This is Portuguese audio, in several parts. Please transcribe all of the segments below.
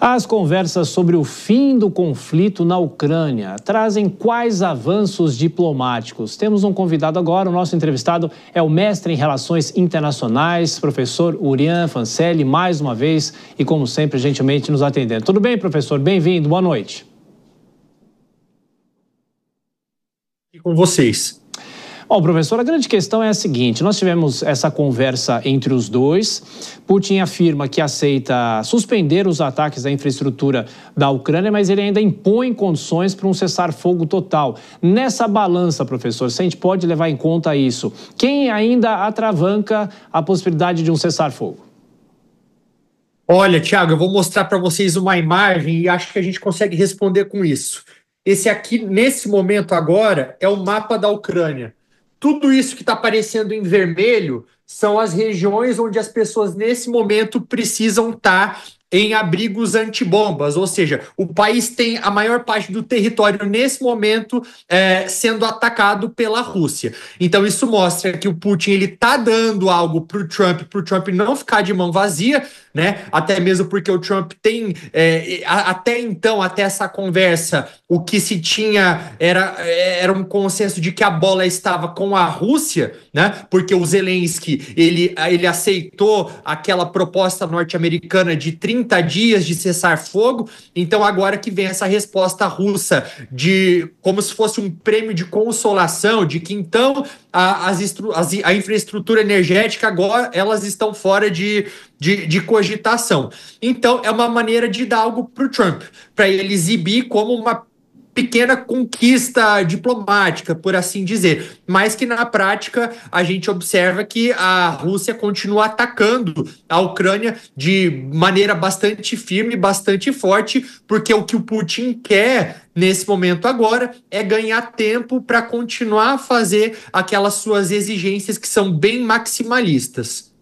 As conversas sobre o fim do conflito na Ucrânia trazem quais avanços diplomáticos? Temos um convidado agora, o nosso entrevistado é o mestre em Relações Internacionais, professor Urian Fancelli, mais uma vez, e como sempre, gentilmente nos atendendo. Tudo bem, professor? Bem-vindo, boa noite. E com vocês. Bom, professor, a grande questão é a seguinte, nós tivemos essa conversa entre os dois, Putin afirma que aceita suspender os ataques à infraestrutura da Ucrânia, mas ele ainda impõe condições para um cessar-fogo total. Nessa balança, professor, se a gente pode levar em conta isso, quem ainda atravanca a possibilidade de um cessar-fogo? Olha, Thiago, eu vou mostrar para vocês uma imagem e acho que a gente consegue responder com isso. Esse aqui, nesse momento agora, é o mapa da Ucrânia. Tudo isso que está aparecendo em vermelho são as regiões onde as pessoas, nesse momento, precisam estar em abrigos antibombas, ou seja, o país tem a maior parte do território, nesse momento, sendo atacado pela Rússia. Então, isso mostra que o Putin está dando algo para o Trump não ficar de mão vazia, né? Até mesmo porque o Trump tem, até então, até essa conversa, o que se tinha era um consenso de que a bola estava com a Rússia, né? Porque o Zelensky, ele aceitou aquela proposta norte-americana de 30 dias de cessar-fogo, então agora que vem essa resposta russa de como se fosse um prêmio de consolação, de que então a infraestrutura energética agora elas estão fora de cogitação. Então é uma maneira de dar algo para o Trump, para ele exibir como uma pequena conquista diplomática, por assim dizer, mas que na prática a gente observa que a Rússia continua atacando a Ucrânia de maneira bastante firme, bastante forte, porque o que o Putin quer nesse momento agora é ganhar tempo para continuar a fazer aquelas suas exigências que são bem maximalistas.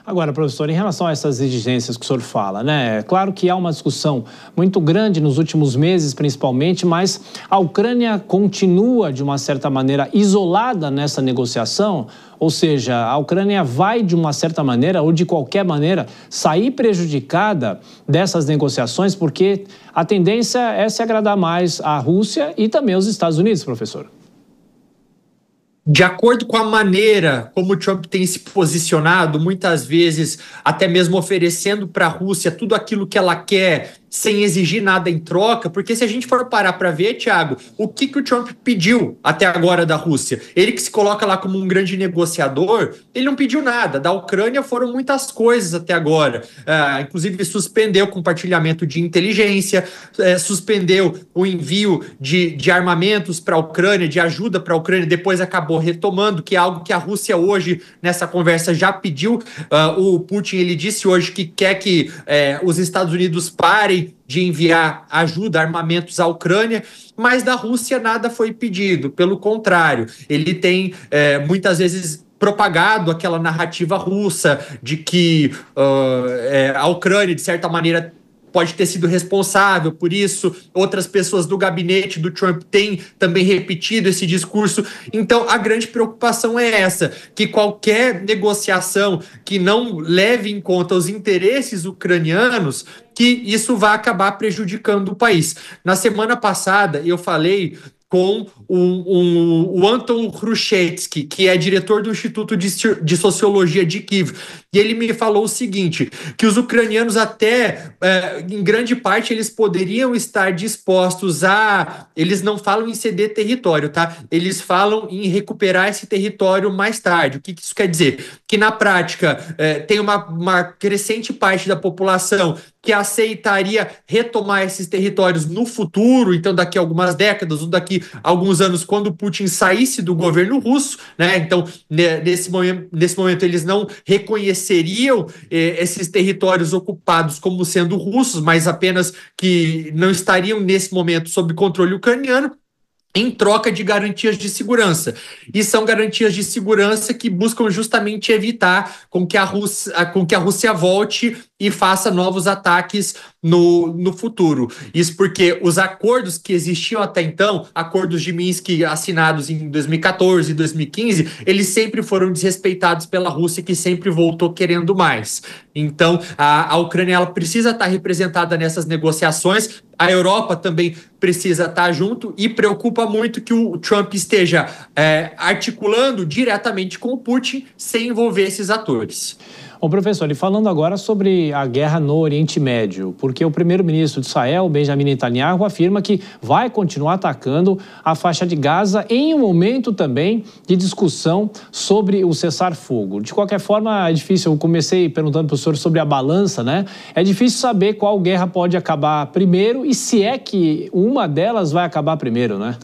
Agora, professor, em relação a essas exigências que o senhor fala, né? É claro que há uma discussão muito grande nos últimos meses, principalmente, mas a Ucrânia continua, de uma certa maneira, isolada nessa negociação, ou seja, a Ucrânia vai, de uma certa maneira, ou de qualquer maneira, sair prejudicada dessas negociações, porque a tendência é se agradar mais à Rússia e também aos Estados Unidos, professor. De acordo com a maneira como o Trump tem se posicionado, muitas vezes até mesmo oferecendo para a Rússia tudo aquilo que ela quer, sem exigir nada em troca, porque se a gente for parar para ver, Thiago, o que o Trump pediu até agora da Rússia? Ele que se coloca lá como um grande negociador, ele não pediu nada. Da Ucrânia foram muitas coisas até agora. Inclusive suspendeu o compartilhamento de inteligência, suspendeu o envio de armamentos para a Ucrânia, de ajuda para a Ucrânia, depois acabou retomando, que é algo que a Rússia hoje, nessa conversa, já pediu. O Putin, ele disse hoje que quer que os Estados Unidos parem de enviar ajuda, armamentos à Ucrânia, mas da Rússia nada foi pedido. Pelo contrário, ele tem muitas vezes propagado aquela narrativa russa de que a Ucrânia, de certa maneira, pode ter sido responsável por isso. Outras pessoas do gabinete do Trump têm também repetido esse discurso. Então, a grande preocupação é essa, que qualquer negociação que não leve em conta os interesses ucranianos, que isso vai acabar prejudicando o país. Na semana passada, eu falei com o Anton Hrushevsky, que é diretor do Instituto de Sociologia de Kiev. E ele me falou o seguinte, que os ucranianos até, em grande parte, eles poderiam estar dispostos a... Eles não falam em ceder território, tá? Eles falam em recuperar esse território mais tarde. O que isso quer dizer? Que, na prática, tem uma crescente parte da população que aceitaria retomar esses territórios no futuro, então daqui a algumas décadas ou daqui a alguns anos, quando o Putin saísse do governo russo, né? Então, nesse momento eles não reconheceriam esses territórios ocupados como sendo russos, mas apenas que não estariam nesse momento sob controle ucraniano, em troca de garantias de segurança. E são garantias de segurança que buscam justamente evitar com que a Rússia volte e faça novos ataques no futuro. Isso porque os acordos que existiam até então, acordos de Minsk assinados em 2014 e 2015, eles sempre foram desrespeitados pela Rússia, que sempre voltou querendo mais. Então, a Ucrânia ela precisa estar representada nessas negociações, a Europa também precisa estar junto e preocupa muito que o Trump esteja articulando diretamente com o Putin sem envolver esses atores. Bom, professor, e falando agora sobre a guerra no Oriente Médio, porque o primeiro-ministro de Israel, Benjamin Netanyahu, afirma que vai continuar atacando a faixa de Gaza em um momento também de discussão sobre o cessar-fogo. De qualquer forma, é difícil, eu comecei perguntando para o senhor sobre a balança, né? É difícil saber qual guerra pode acabar primeiro e se é que uma delas vai acabar primeiro, né?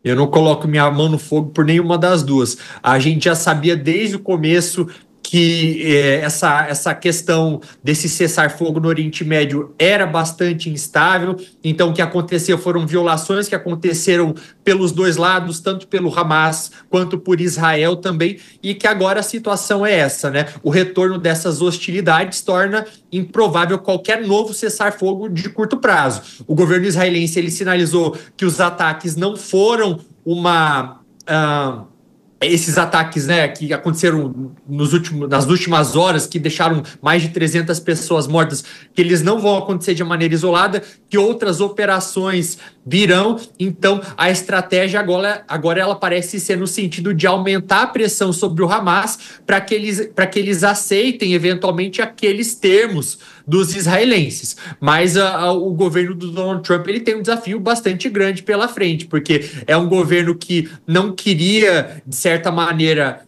Eu não coloco minha mão no fogo por nenhuma das duas. A gente já sabia desde o começo que essa questão desse cessar-fogo no Oriente Médio era bastante instável. Então, o que aconteceu foram violações que aconteceram pelos dois lados, tanto pelo Hamas quanto por Israel também, e que agora a situação é essa, né? O retorno dessas hostilidades torna improvável qualquer novo cessar-fogo de curto prazo. O governo israelense ele sinalizou que os ataques não foram esses ataques, né, que aconteceram nas últimas horas, que deixaram mais de 300 pessoas mortas, que eles não vão acontecer de maneira isolada, que outras operações virão. Então, a estratégia agora ela parece ser no sentido de aumentar a pressão sobre o Hamas para que eles aceitem, eventualmente, aqueles termos dos israelenses. Mas o governo do Donald Trump ele tem um desafio bastante grande pela frente, porque é um governo que não queria, de certa maneira,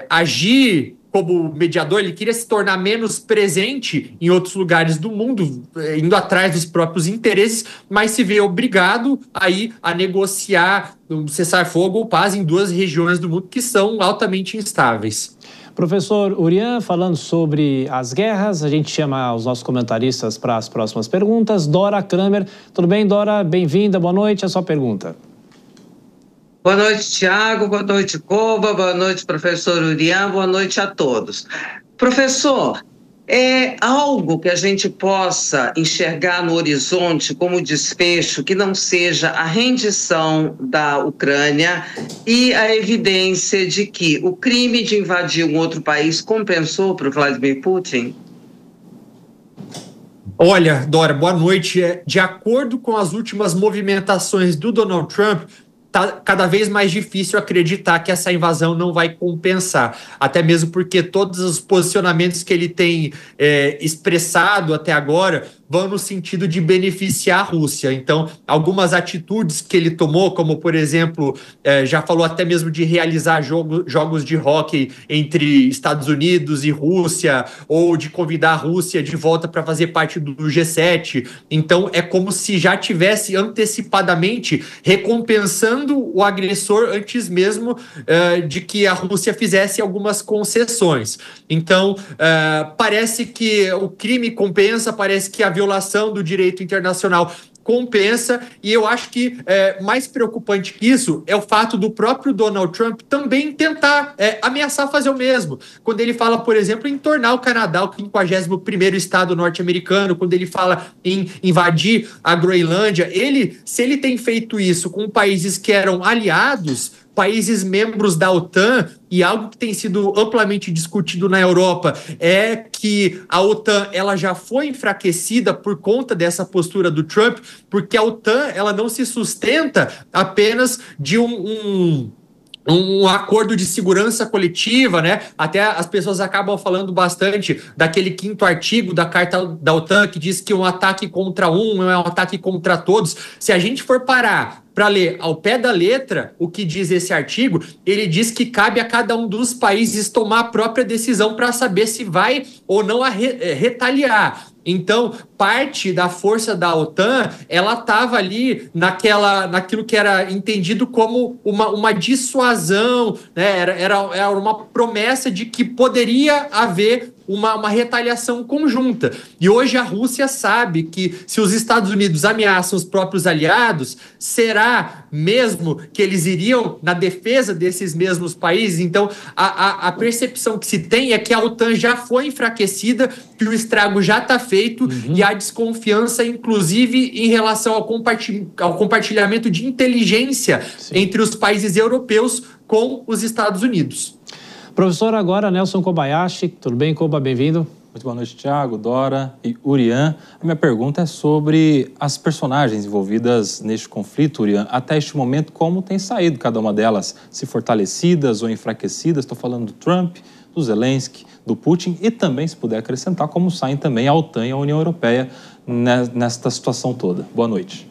agir como mediador, ele queria se tornar menos presente em outros lugares do mundo, indo atrás dos próprios interesses, mas se vê obrigado aí a negociar um cessar-fogo ou paz em duas regiões do mundo que são altamente instáveis. Professor Urian, falando sobre as guerras, a gente chama os nossos comentaristas para as próximas perguntas. Dora Kramer, tudo bem, Dora? Bem-vinda, boa noite, a sua pergunta. Boa noite, Tiago, boa noite, Koba, boa noite, professor Urian, boa noite a todos. Professor, é algo que a gente possa enxergar no horizonte como desfecho que não seja a rendição da Ucrânia e a evidência de que o crime de invadir um outro país compensou para o Vladimir Putin? Olha, Dora, boa noite. De acordo com as últimas movimentações do Donald Trump, está cada vez mais difícil acreditar que essa invasão não vai compensar, até mesmo porque todos os posicionamentos que ele tem expressado até agora vão no sentido de beneficiar a Rússia. Então, algumas atitudes que ele tomou, como, por exemplo, já falou até mesmo de realizar jogos de hóquei entre Estados Unidos e Rússia, ou de convidar a Rússia de volta para fazer parte do G7. Então, é como se já tivesse antecipadamente recompensando o agressor antes mesmo de que a Rússia fizesse algumas concessões. Então, parece que o crime compensa, parece que a violação do direito internacional compensa, e eu acho que mais preocupante que isso é o fato do próprio Donald Trump também tentar ameaçar fazer o mesmo. Quando ele fala, por exemplo, em tornar o Canadá o 51º estado norte-americano, quando ele fala em invadir a Groenlândia, se ele tem feito isso com países que eram aliados, países membros da OTAN, e algo que tem sido amplamente discutido na Europa é que a OTAN ela já foi enfraquecida por conta dessa postura do Trump, porque a OTAN ela não se sustenta apenas de um acordo de segurança coletiva, né? Até as pessoas acabam falando bastante daquele 5º artigo da Carta da OTAN que diz que um ataque contra um é um ataque contra todos. Se a gente for parar para ler ao pé da letra o que diz esse artigo, ele diz que cabe a cada um dos países tomar a própria decisão para saber se vai ou não retaliar. Então, parte da força da OTAN, ela estava ali naquilo que era entendido como uma dissuasão, né? Era uma promessa de que poderia haver uma retaliação conjunta. E hoje a Rússia sabe que se os Estados Unidos ameaçam os próprios aliados, será mesmo que eles iriam na defesa desses mesmos países? Então, a percepção que se tem é que a OTAN já foi enfraquecida, que o estrago já está feito e há desconfiança, inclusive, em relação ao compartilhamento de inteligência entre os países europeus com os Estados Unidos. Professor, agora Nelson Kobayashi. Tudo bem, Koba? Bem-vindo. Muito boa noite, Thiago, Dora e Urian. A minha pergunta é sobre as personagens envolvidas neste conflito, Urian. Até este momento, como tem saído cada uma delas? Se fortalecidas ou enfraquecidas? Estou falando do Trump, do Zelensky, do Putin e também, se puder acrescentar, como saem também a OTAN e a União Europeia nesta situação toda. Boa noite.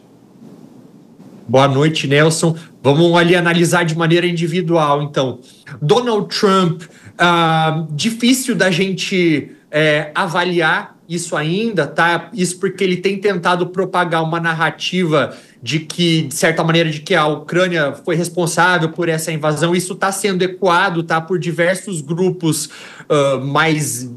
Boa noite, Nelson. Vamos ali analisar de maneira individual, então. Donald Trump, difícil da gente avaliar isso ainda, tá? Isso porque ele tem tentado propagar uma narrativa de que, de certa maneira, de que a Ucrânia foi responsável por essa invasão. Isso está sendo ecoado, tá, por diversos grupos mais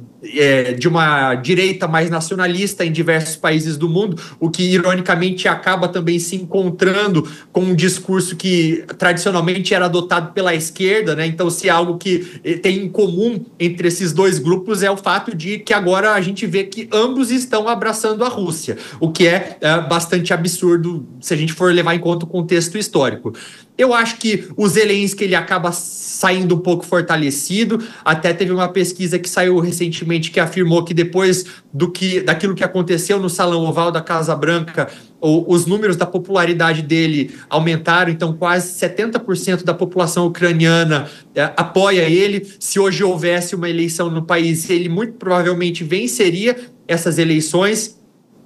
de uma direita mais nacionalista em diversos países do mundo, o que ironicamente acaba também se encontrando com um discurso que tradicionalmente era adotado pela esquerda, né? Então, se algo que tem em comum entre esses dois grupos é o fato de que agora a gente vê que ambos estão abraçando a Rússia, o que é bastante absurdo se a gente for levar em conta o contexto histórico. Eu acho que o Zelensky ele acaba saindo um pouco fortalecido. Até teve uma pesquisa que saiu recentemente que afirmou que depois daquilo que aconteceu no Salão Oval da Casa Branca, os números da popularidade dele aumentaram. Então quase 70% da população ucraniana apoia ele. Se hoje houvesse uma eleição no país, ele muito provavelmente venceria essas eleições.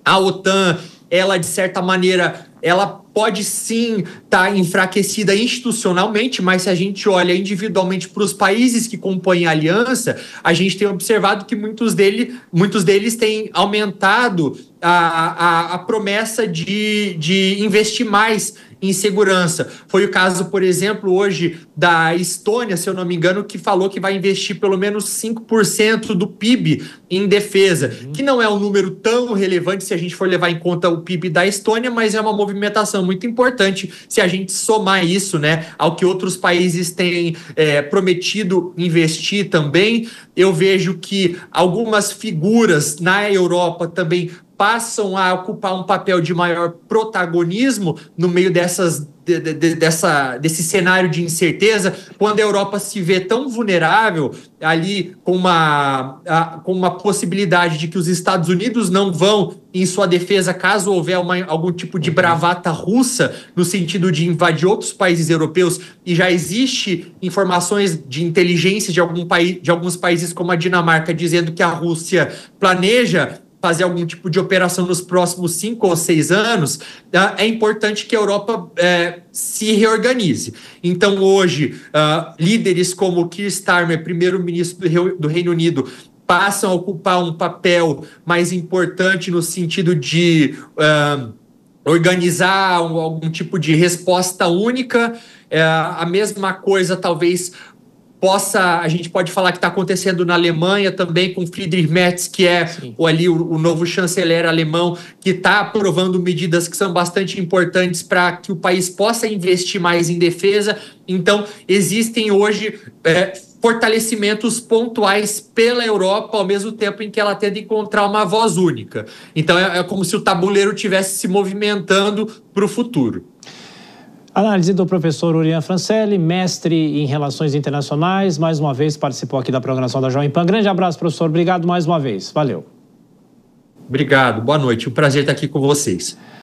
A OTAN, ela de certa maneira, ela pode sim estar enfraquecida institucionalmente, mas se a gente olha individualmente para os países que compõem a aliança, a gente tem observado que muitos deles têm aumentado a promessa de investir mais em segurança. Foi o caso, por exemplo, hoje da Estônia, se eu não me engano, que falou que vai investir pelo menos 5% do PIB em defesa, que não é um número tão relevante se a gente for levar em conta o PIB da Estônia, mas é uma movimentação muito importante se a gente somar isso, né, ao que outros países têm prometido investir também. Eu vejo que algumas figuras na Europa também passam a ocupar um papel de maior protagonismo no meio desse cenário de incerteza, quando a Europa se vê tão vulnerável ali com uma possibilidade de que os Estados Unidos não vão em sua defesa caso houver algum tipo de bravata russa no sentido de invadir outros países europeus, e já existe informações de inteligência de alguns países como a Dinamarca dizendo que a Rússia planeja fazer algum tipo de operação nos próximos 5 ou 6 anos, é importante que a Europa se reorganize. Então, hoje, líderes como Keir Starmer, primeiro-ministro do Reino Unido, passam a ocupar um papel mais importante no sentido de organizar algum tipo de resposta única. A mesma coisa, talvez, a gente pode falar que está acontecendo na Alemanha também com Friedrich Merz, que é o novo chanceler alemão, que está aprovando medidas que são bastante importantes para que o país possa investir mais em defesa. Então, existem hoje fortalecimentos pontuais pela Europa, ao mesmo tempo em que ela tenta encontrar uma voz única. Então, é como se o tabuleiro estivesse se movimentando para o futuro. Análise do professor Urian Francelli, mestre em Relações Internacionais, mais uma vez participou aqui da programação da Jovem Pan. Grande abraço, professor. Obrigado mais uma vez. Valeu. Obrigado. Boa noite. Um prazer estar aqui com vocês.